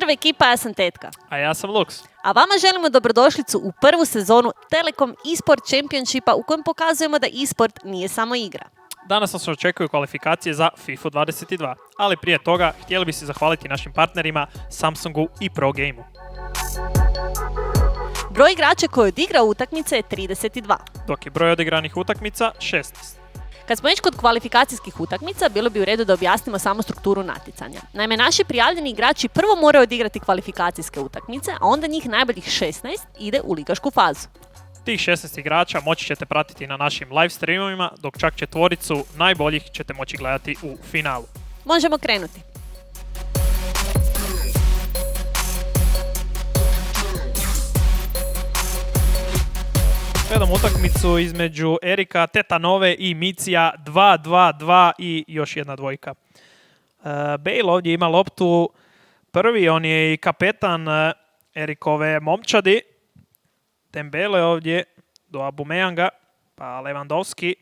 Pozdrav ekipa, ja sam Tetka. A ja sam Lux. A vama želimo dobrodošlicu u prvu sezonu Telekom eSport Championshipa u kojem pokazujemo da eSport nije samo igra. Danas nas očekuju kvalifikacije za FIFA 22, ali prije toga htjeli bi se zahvaliti našim partnerima Samsungu i Pro Gameu. Broj igrača koji odigra utakmice je 32. Dok je broj odigranih utakmica 16. Kad smo već kod kvalifikacijskih utakmica, bilo bi u redu da objasnimo samo strukturu natjecanja. Naime, naši prijavljeni igrači prvo moraju odigrati kvalifikacijske utakmice, a onda njih najboljih 16 ide u ligašku fazu. Tih 16 igrača moći ćete pratiti na našim live streamovima, dok čak četvoricu najboljih ćete moći gledati u finalu. Možemo krenuti. Gledam utakmicu između Erika Tetanove i Micija 2-2-2 i još jedna dvojka. Bale ovdje ima loptu prvi, on je i kapetan Erikove momčadi. Dembele ovdje do Aubameyanga, pa Lewandowski.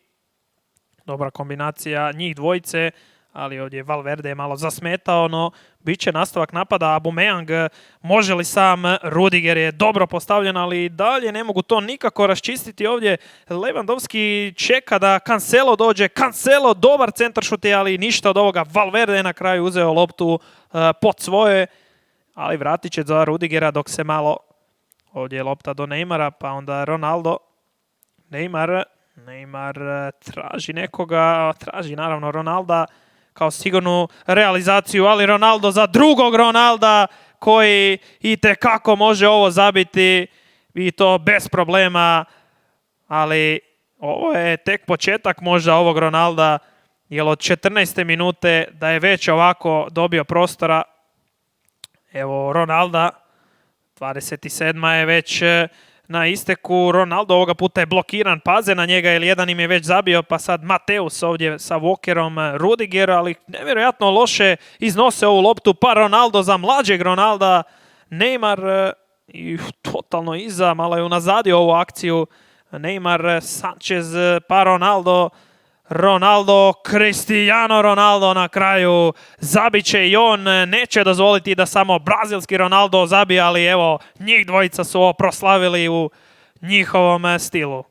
Dobra kombinacija njih dvojice, ali ovdje Valverde je malo zasmetao, no bit će nastavak napada. Aubameyang može li sam, Rudiger je dobro postavljen, ali dalje ne mogu to nikako raščistiti ovdje. Lewandowski čeka da Cancelo dođe, Cancelo dobar centaršut je, ali ništa od ovoga. Valverde je na kraju uzeo loptu pod svoje, ali vratit će za Rudigera dok se malo... Ovdje je lopta do Neymara, pa onda Ronaldo. Neymar traži nekoga, traži naravno Ronalda kao sigurnu realizaciju, ali Ronaldo za drugog Ronalda koji itekako može ovo zabiti i to bez problema, ali ovo je tek početak možda ovog Ronalda, jer od 14. minute da je već ovako dobio prostora. Evo Ronalda, 27. je već na isteku. Ronaldo ovoga puta je blokiran, paze na njega jer jedan im je već zabio, pa sad Mateus ovdje sa Walkerom, Rudiger, ali nevjerojatno loše iznose ovu loptu, pa Ronaldo za mlađeg Ronalda, Neymar i totalno iza, malo je unazadio ovu akciju, Neymar, Sanchez, pa Ronaldo, Cristiano Ronaldo na kraju zabit će i on, neće dozvoliti da samo brazilski Ronaldo zabije, ali evo, njih dvojica su ovo proslavili u njihovom stilu.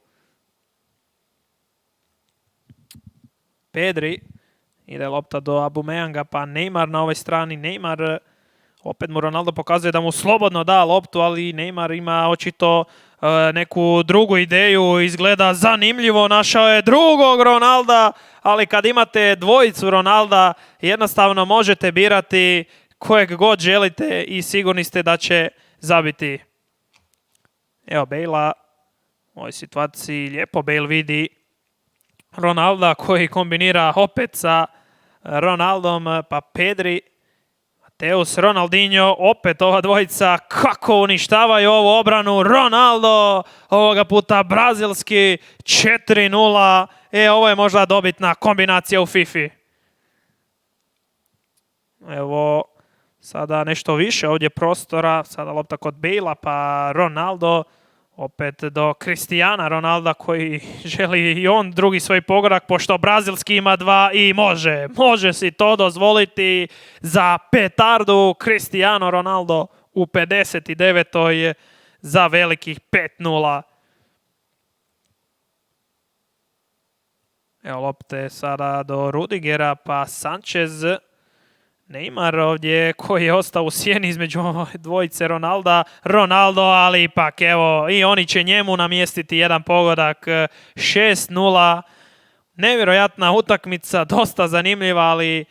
Pedri, ide lopta do Aubameyanga, pa Neymar na ovoj strani, Neymar, opet mu Ronaldo pokazuje da mu slobodno da loptu, ali Neymar ima očito neku drugu ideju, izgleda zanimljivo, našao je drugog Ronalda, ali kad imate dvojicu Ronalda, jednostavno možete birati kojeg god želite i sigurni ste da će zabiti. Evo Bale-a, u ovoj situaciji lijepo Bale vidi Ronalda koji kombinira opet sa Ronaldom, pa Pedri, Mateus, Ronaldinho, opet ova dvojica kako uništavaju ovu obranu. Ronaldo, ovoga puta brazilski 4-0. Ovo je možda dobitna kombinacija u FIFA. Evo, sada nešto više ovdje prostora. Sada lopta kod Bale-a, pa Ronaldo. Opet do Cristiana Ronalda koji želi i on drugi svoj pogodak, pošto brazilski ima 2 i može si to dozvoliti za petardu. Cristiano Ronaldo u 59. za velikih 5-0. Evo lopte sada do Rudigera, pa Sanchez. Neymar ovdje koji je ostao u sjeni između dvojice Ronaldo, ali ipak evo i oni će njemu namjestiti jedan pogodak. 6-0. Nevjerojatna utakmica, dosta zanimljiva, ali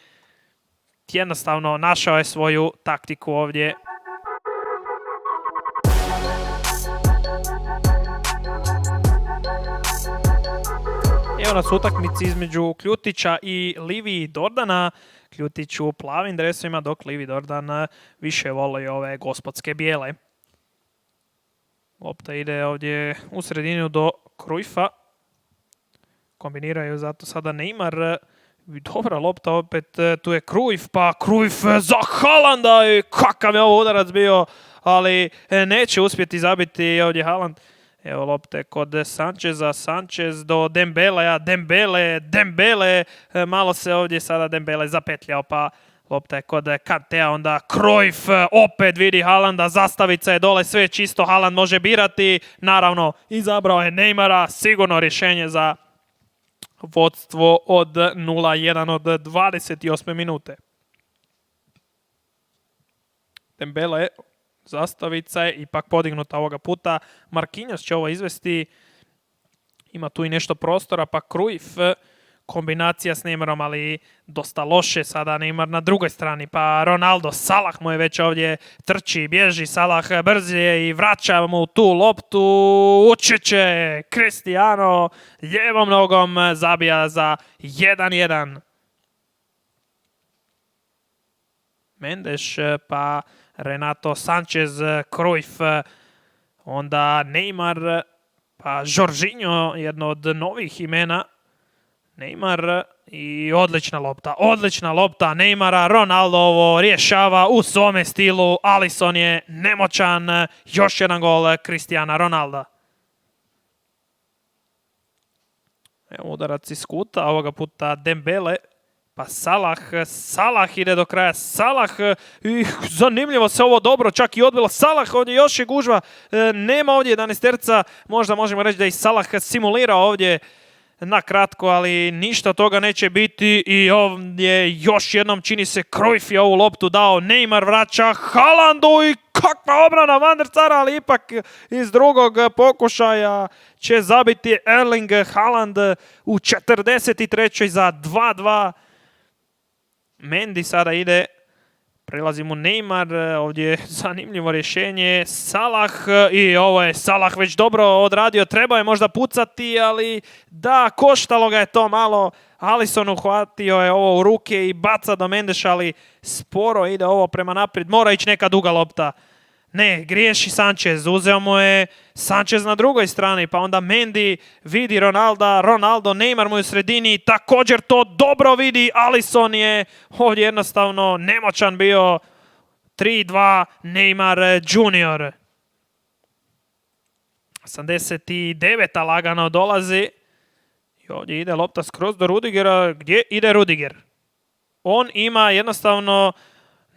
jednostavno našao je svoju taktiku ovdje. Evo nas utakmici između Kljutića i Livi Dordana. Kljutić u plavim dresovima, dok Livi Dordan više voli ove gospodske bijele. Lopta ide ovdje u sredinu do Cruyffa. Kombiniraju zato sada Neymar. Dobra lopta opet, tu je Cruyff, pa Cruyff za Haalanda. Kakav je ovo udarac bio, ali neće uspjeti zabiti ovdje Haaland. Evo lopte kod Sancheza, Sanchez do Dembelea, Dembele, malo se ovdje sada Dembele zapetljao, pa Lopta je kod Kantea, onda Cruyff opet vidi Haalanda, zastavica je dole, sve je čisto, Haaland može birati. Naravno, izabrao je Neymara, sigurno rješenje za vodstvo od 0-1 od 28. minute. Dembele, zastavica je ipak podignuta ovoga puta. Marquinhos će ovo izvesti. Ima tu i nešto prostora, pa Cruyff, kombinacija s Neymarom, ali dosta loše sada Neymar na drugoj strani. Pa Ronaldo, Salah mu je već ovdje trči, bježi, Salah brzi i vraća mu tu loptu. Učiće, Cristiano lijevom nogom zabija za 1-1. Mendes, pa Renato Sanchez, Cruyff, onda Neymar, pa Jorginho, jedno od novih imena. Neymar i odlična lopta Neymara, Ronaldo ovo rješava u svome stilu, Alisson je nemoćan, još jedan gol Cristiana Ronalda. Evo udarac iz kuta, ovoga puta Dembele, pa Salah ide do kraja, i zanimljivo se ovo dobro čak i odbilo, Salah ovdje još je gužva, nema ovdje 11-terca, možda možemo reći da i Salah simulira ovdje na kratko, ali ništa od toga neće biti i ovdje još jednom čini se Cruyff je ovu loptu dao, Neymar vraća Haalandu i kakva obrana Van der Sara, ali ipak iz drugog pokušaja će zabiti Erling Haaland u 43. za 2-2. Mendy sada ide, prelazi mu Neymar, ovdje je zanimljivo rješenje, Salah i ovo je Salah već dobro odradio, trebao je možda pucati, ali da, koštalo ga je to malo, Alisson uhvatio je ovo u ruke i baca do Mendeša, ali sporo ide ovo prema naprijed, mora ići neka duga lopta. Ne, griješi Sanchez, uzeo mu je Sanchez na drugoj strani, pa onda Mendy vidi Ronaldo, Neymar mu je u sredini, također to dobro vidi, Alisson je ovdje jednostavno nemoćan bio, 3-2 Neymar Junior. 89. lagano dolazi i ovdje ide lopta skroz do Rudigera, gdje ide Rudiger? On ima jednostavno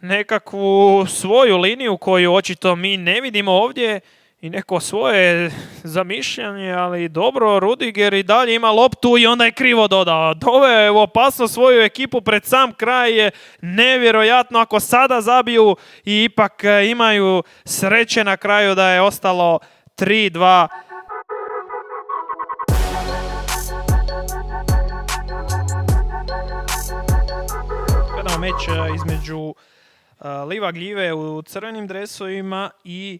nekakvu svoju liniju koju očito mi ne vidimo ovdje i neko svoje zamišljanje, ali dobro, Rudiger i dalje ima loptu i onda je krivo dodao. Doveo je u opasnost svoju ekipu pred sam kraj, je nevjerojatno ako sada zabiju i ipak imaju sreće na kraju da je ostalo 3-2. Gledamo meč između Liva Gljive u crvenim dresovima i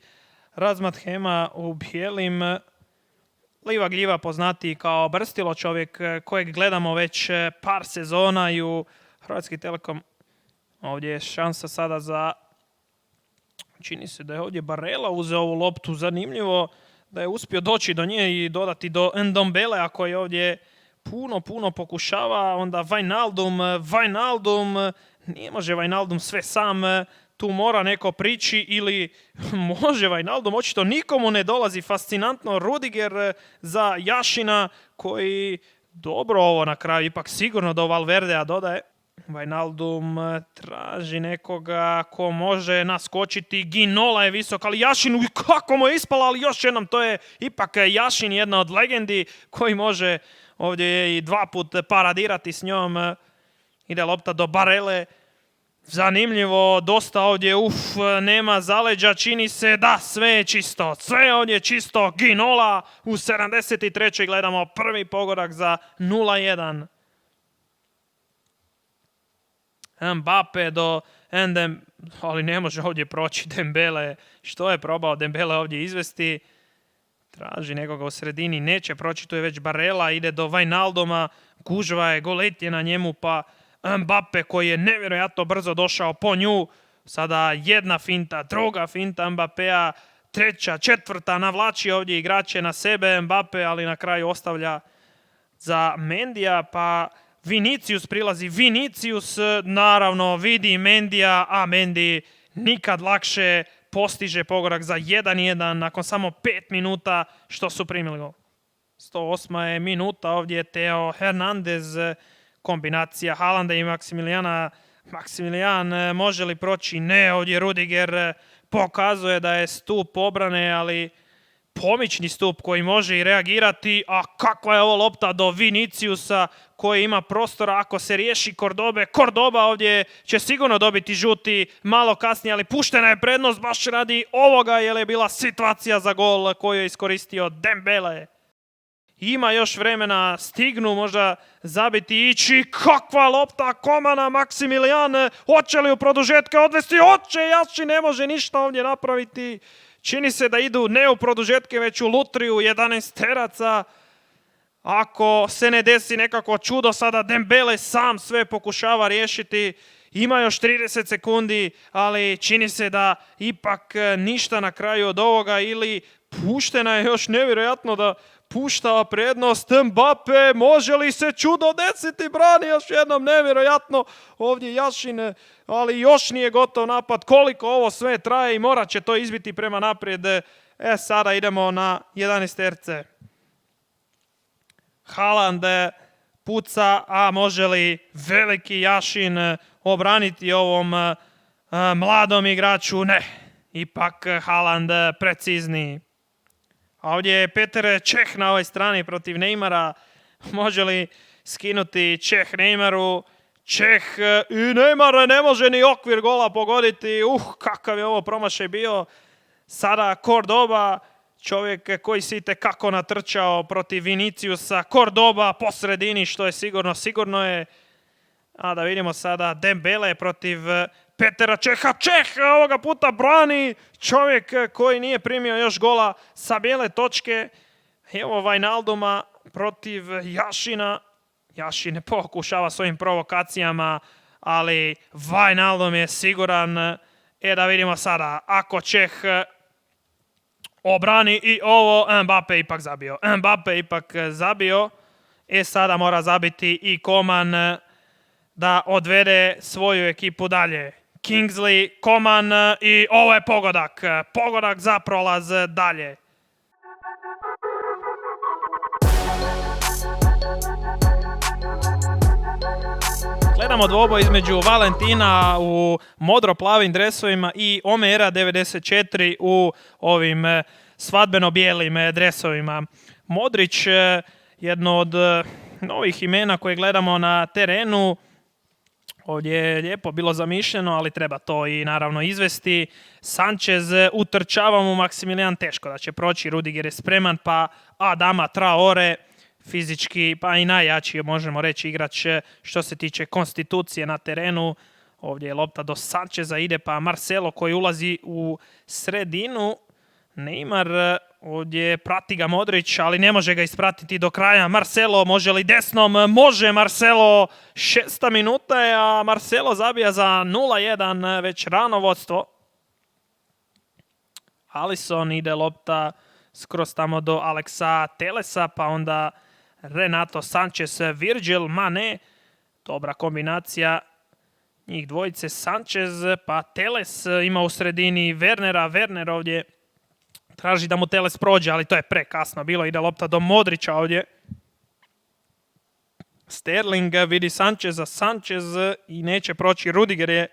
Razmat Hema u bijelim. Liva Gljiva poznati kao Brstilo, čovjek kojeg gledamo već par sezona i u Hrvatski Telekom. Ovdje je šansa sada za, čini se da je ovdje Barella uzeo ovu loptu, zanimljivo da je uspio doći do nje i dodati do Ndombele, ako je ovdje puno pokušava, onda Wijnaldum, nije može Wijnaldum sve sam, tu mora neko prići ili može Wijnaldum, očito nikomu ne dolazi, fascinantno, Rudiger za Jašina koji dobro ovo na kraju ipak sigurno do Valverdea dodaje. Wijnaldum traži nekoga ko može naskočiti, Ginola je visok, ali Jašin kako mu je ispala, ali još jednom to je ipak Jašin, jedna od legendi koji može ovdje i dva put paradirati s njom. Ide lopta do Barele. Zanimljivo, dosta ovdje, nema zaleđa, čini se da sve je čisto. Sve je ovdje čisto, Ginola u 73. gledamo prvi pogodak za 0-1. Mbappe do Endem, ali ne može ovdje proći Dembele. Što je probao Dembele ovdje izvesti? Traži nekoga u sredini, neće proći, tu je već Barella, ide do Wijnalduma, gužva je, Golet je na njemu, pa Mbappe koji je nevjerojatno brzo došao po nju. Sada jedna finta, druga finta Mbappea, treća, četvrta, navlači ovdje igrače na sebe Mbappe, ali na kraju ostavlja za Mendija, pa Vinicius prilazi. Vinicius naravno vidi Mendija, a Mendy nikad lakše postiže pogodak za 1-1 nakon samo 5 minuta što su primili gol. 108. je minuta, ovdje je Theo Hernandez, kombinacija Haalanda i Maximiliana Maksimilijan može li proći? Ne, ovdje Rudiger pokazuje da je stup obrane, ali pomični stup koji može i reagirati. A kakva je ovo lopta do Viniciusa koji ima prostora ako se riješi Cordobe. Cordoba ovdje će sigurno dobiti žuti malo kasnije, ali puštena je prednost baš radi ovoga jer je bila situacija za gol koju je iskoristio Dembele. Ima još vremena, stignu možda zabiti i ići. Kakva lopta Komana, Maksimilijan, hoće li u produžetke odvesti? Hoće, Jaši ne može ništa ovdje napraviti. Čini se da idu ne u produžetke, već u lutriju 11 teraca. Ako se ne desi nekako čudo, sada Dembele sam sve pokušava riješiti. Ima još 30 sekundi, ali čini se da ipak ništa na kraju od ovoga ili puštena je još nevjerojatno da pušta prednost Mbappe. Može li se čudo desiti? Brani još jednom nevjerojatno ovdje Jašin, ali još nije gotov napad. Koliko ovo sve traje i morat će to izbiti prema naprijed. Sada idemo na 11 terce. Haaland puca, a može li veliki Jašin obraniti ovom mladom igraču? Ne, ipak Haaland precizniji. A ovdje je Peter Čeh na ovoj strani protiv Neymara. Može li skinuti Čeh Neymaru? Čeh i Neymar ne može ni okvir gola pogoditi. Kakav je ovo promašaj bio. Sada Cordoba, čovjek koji se itekako natrčao protiv Viniciusa. Cordoba po sredini, što je sigurno je. A da vidimo sada Dembele protiv Petera Čeha. Čeh ovoga puta brani, čovjek koji nije primio još gola sa bijele točke. Evo Wijnalduma protiv Jašina. Jašin pokušava svojim provokacijama, ali Wijnaldum je siguran. Da vidimo sada, ako Čeh obrani i ovo, Mbappe ipak zabio. Sada mora zabiti i Koman da odvede svoju ekipu dalje. Kingsley, Koman i ovo je pogodak. Pogodak za prolaz dalje. Gledamo dvoboj između Valentina u modro-plavim dresovima i Omera 94 u ovim svadbeno-bijelim dresovima. Modrić, jedno od novih imena koje gledamo na terenu. Ovdje je lijepo bilo zamišljeno, ali treba to i naravno izvesti. Sanchez utrčava mu Maksimilijan, teško da će proći. Rudiger je spreman, pa Adama Traore, fizički pa i najjači, možemo reći, igrač što se tiče konstitucije na terenu. Ovdje je lopta do Sancheza, ide pa Marcelo koji ulazi u sredinu. Neymar, ovdje prati ga Modrić, ali ne može ga ispratiti do kraja. Marcelo, može li desnom? Može Marcelo, 6. minuta je, a Marcelo zabija za 0-1, već rano vodstvo. Alisson, ide lopta skroz tamo do Alexa Telesa, pa onda Renato Sanchez, Virgil, Mane. Dobra kombinacija njih dvojice, Sanchez, pa Teles ima u sredini Wernera. Werner ovdje traži da mu Teles prođe, ali to je prekasno bilo. Ide lopta do Modrića ovdje. Sterling vidi Sancheza, Sanchez i neće proći. Rudiger je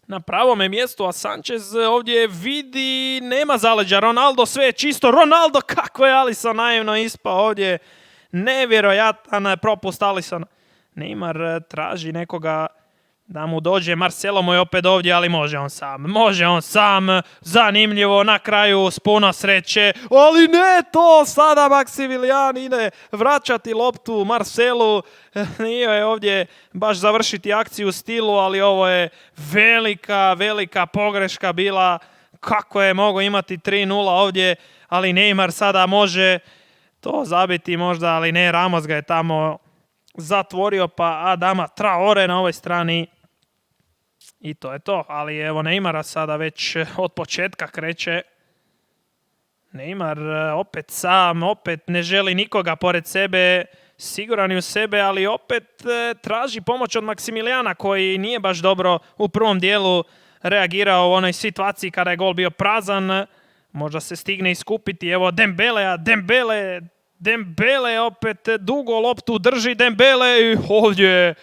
na pravome mjestu, a Sanchez ovdje vidi, nema zaleđa. Ronaldo, sve je čisto. Ronaldo, kako je Alisson naivno ispao ovdje. Nevjerojatan propust Alisson. Neymar traži nekoga da mu dođe. Marcelo mu je opet ovdje, ali može on sam. Zanimljivo na kraju s puno sreće. Ali ne to, sada Maksimilijan ide vraćati loptu Marcelu. Nije je ovdje baš završiti akciju u stilu, ali ovo je velika pogreška bila. Kako je mogao imati 3-0 ovdje, ali Neymar sada može to zabiti možda, ali ne, Ramos ga je tamo zatvorio, pa Adama Traore na ovoj strani. I to je to, ali evo Neymara sada već od početka kreće. Neymar opet sam, opet ne želi nikoga pored sebe, siguran je u sebe, ali opet traži pomoć od Maksimilijana koji nije baš dobro u prvom dijelu reagirao u onoj situaciji kada je gol bio prazan. Možda se stigne iskupiti, evo Dembele opet dugo loptu drži Dembele i ovdje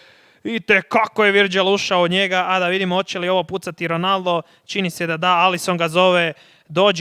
Vidite kako je Virgil ušao od njega, a da vidimo hoće li ovo pucati Ronaldo. Čini se da da, Alisson ga zove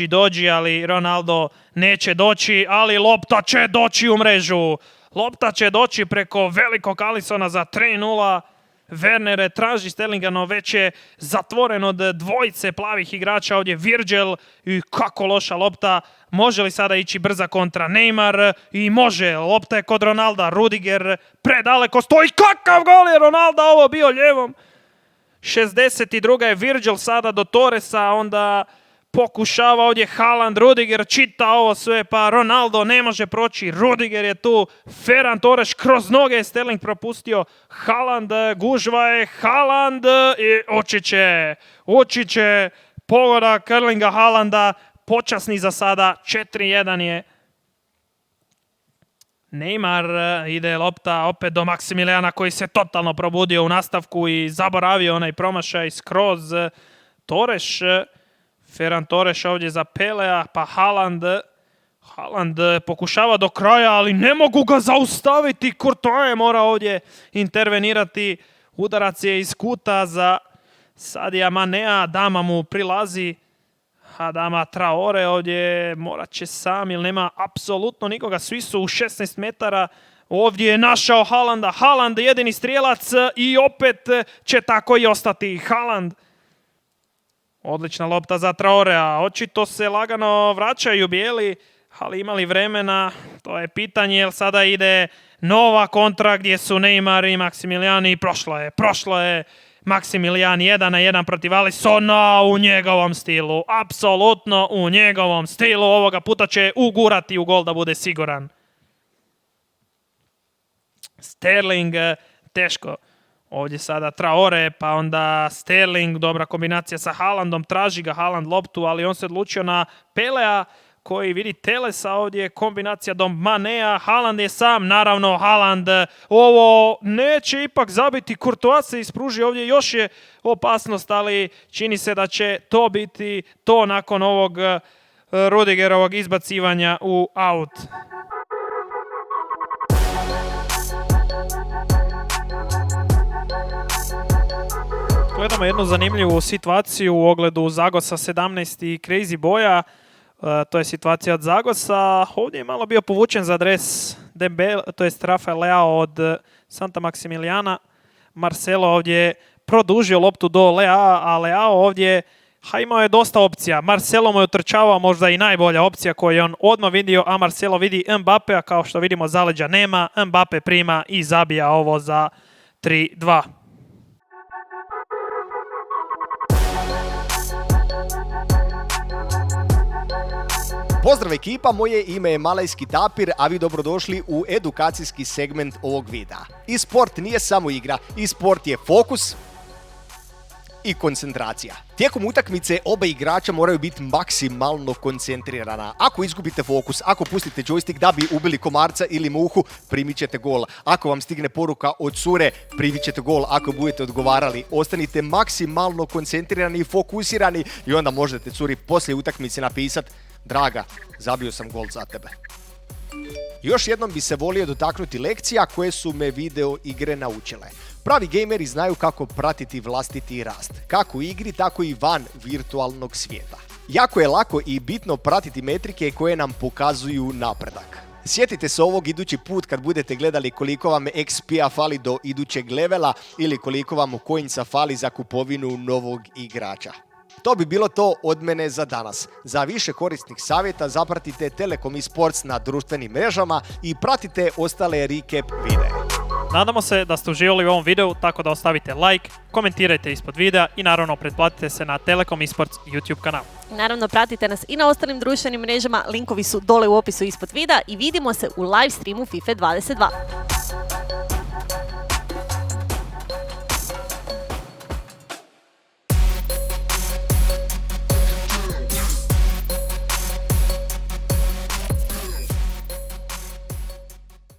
dođi, ali Ronaldo neće doći, ali lopta će doći u mrežu. Lopta će doći preko velikog Alissona za 3-0. Werner traži Sterlinga, no već je zatvoren od dvojice plavih igrača. Ovdje Virgil i kako loša lopta. Može li sada ići brza kontra? Neymar i može. Lopta je kod Ronalda. Rudiger predaleko stoji. Kakav gol je Ronaldo ovo bio ljevom. 62. je Virgil sada do Torresa, onda pokušava ovdje Haaland, Rudiger čita ovo sve, pa Ronaldo ne može proći, Rudiger je tu, Ferran Torres kroz noge je Sterling propustio, Haaland, gužva je, Haaland i ući će pogodak Erlinga Haalanda, počasni za sada, 4-1 je. Neymar, ide lopta opet do Maximiliana koji se totalno probudio u nastavku i zaboravio onaj promašaj skroz. Torres, Ferran Torres ovdje za Pelea, pa Haaland pokušava do kraja, ali ne mogu ga zaustaviti. Courtois je mora ovdje intervenirati. Udarac je iz kuta za Sadia Manea, Dama mu prilazi. Adama Traore ovdje morat će sam jer nema apsolutno nikoga. Svi su u 16 metara. Ovdje je našao Haalanda. Haaland jedini strijelac i opet će tako i ostati Haaland. Odlična lopta za Traorea. Očito se lagano vraćaju bijeli, ali imali vremena. To je pitanje jer sada ide nova kontra gdje su Neymar i Maximilian i prošlo je. Maximilian 1-1 protiv Alissona u njegovom stilu. Apsolutno u njegovom stilu. Ovoga puta će ugurati u gol da bude siguran. Sterling teško. Ovdje sada Traore, pa onda Sterling, dobra kombinacija sa Haalandom, traži ga Haaland loptu, ali on se odlučio na Pelea, koji vidi Telesa ovdje, kombinacija do Manea, Haaland je sam, naravno Haaland, ovo neće ipak zabiti, Courtois se ispruži, ovdje još je opasnost, ali čini se da će to biti to nakon ovog Rudigerovog izbacivanja u out. Gledamo jednu zanimljivu situaciju u ogledu Zagosa 17 i Crazy Boya. To je situacija od Zagosa. Ovdje je malo bio povučen za dres Dembele, to jest Rafael Leao od Santa Maximiliana. Marcelo ovdje produžio loptu do Leao, a Leao ovdje imao je dosta opcija. Marcelo mu je utrčavao možda i najbolja opcija koju je on odmah vidio, a Marcelo vidi Mbappéa, kao što vidimo zaleđa nema. Mbappé prima i zabija ovo za 3-2. Pozdrav ekipa, moje ime je Malajski Tapir, a vi dobrodošli u edukacijski segment ovog videa. E-sport nije samo igra, e-sport je fokus i koncentracija. Tijekom utakmice oba igrača moraju biti maksimalno koncentrirana. Ako izgubite fokus, ako pustite joystick da bi ubili komarca ili muhu, primit ćete gol. Ako vam stigne poruka od cure, primit ćete gol. Ako budete odgovarali, ostanite maksimalno koncentrirani i fokusirani i onda možete curi poslije utakmice napisati: draga, zabio sam gol za tebe. Još jednom bi se volio dotaknuti lekcija koje su me video igre naučile. Pravi gameri znaju kako pratiti vlastiti rast, kako u igri, tako i van virtualnog svijeta. Jako je lako i bitno pratiti metrike koje nam pokazuju napredak. Sjetite se ovog idući put kad budete gledali koliko vam XP-a fali do idućeg levela ili koliko vam coinsa fali za kupovinu novog igrača. To bi bilo to od mene za danas. Za više korisnih savjeta zapratite Telekom eSports na društvenim mrežama i pratite ostale recap videa. Nadamo se da ste uživali u ovom videu, tako da ostavite like, komentirajte ispod videa i naravno pretplatite se na Telekom eSports YouTube kanal. Naravno, pratite nas i na ostalim društvenim mrežama, linkovi su dole u opisu ispod videa i vidimo se u live streamu FIFA 22.